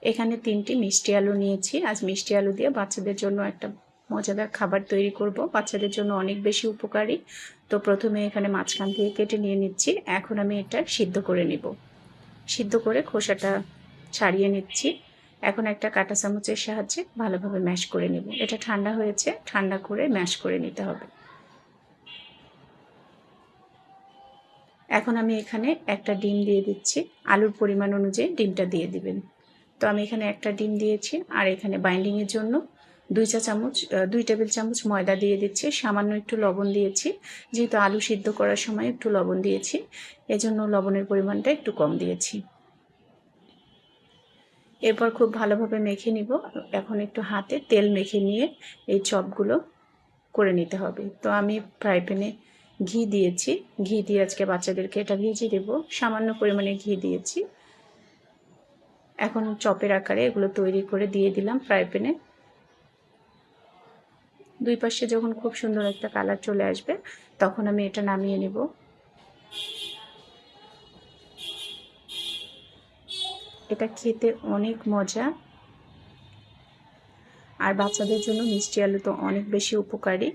এখানে 3টি মিষ্টি আলু নিয়েছি। আজ মিষ্টি আলু দিয়ে বাচ্চাদের জন্য একটা মজাদার খাবার তৈরি করব, বাচ্চাদের জন্য অনেক বেশি উপকারী। তো প্রথমে এখানে মাঝখান দিয়ে কেটে নিয়ে নিচ্ছি। এখন আমি এটা সিদ্ধ করে নিব। সিদ্ধ করে খোসাটা ছাড়িয়ে নিচ্ছি। এখন একটা কাঁটা চামচের সাহায্যে ভালোভাবে ম্যাশ করে নেব। এটা ঠান্ডা হয়েছে, ঠান্ডা করে ম্যাশ করে নিতে হবে। এখন আমি এখানে একটা ডিম দিয়ে দিচ্ছি। আলুর পরিমাণ অনুযায়ী ডিমটা দিয়ে দিবেন। তো আমি এখানে একটা ডিম দিয়েছি। আর এখানে বাইন্ডিংয়ের জন্য 2 টেবিল চামচ ময়দা দিয়ে দিচ্ছি। সামান্য একটু লবণ দিয়েছি, যেহেতু আলু সিদ্ধ করার সময় একটু লবণ দিয়েছি, এজন্য লবণের পরিমাণটা একটু কম দিয়েছি। এরপর খুব ভালোভাবে মেখে নিব। এখন একটু হাতে তেল মেখে নিয়ে এই চপগুলো করে নিতে হবে। তো আমি ফ্রাই প্যানে ঘি দিয়েছি। ঘি দিয়ে আজকে বাচ্চাদেরকে এটা ভেজে দেব। সামান্য পরিমাণে ঘি দিয়েছি। এখন চপের আকারে এগুলো তৈরি করে দিয়ে দিলাম ফ্রাই প্যানে। দুই পাশে যখন খুব সুন্দর একটা কালার চলে আসবে, তখন আমি এটা নামিয়ে নেব। এটা খেতে অনেক মজা, আর বাচ্চাদের জন্য মিষ্টি আলু তো অনেক বেশি উপকারী।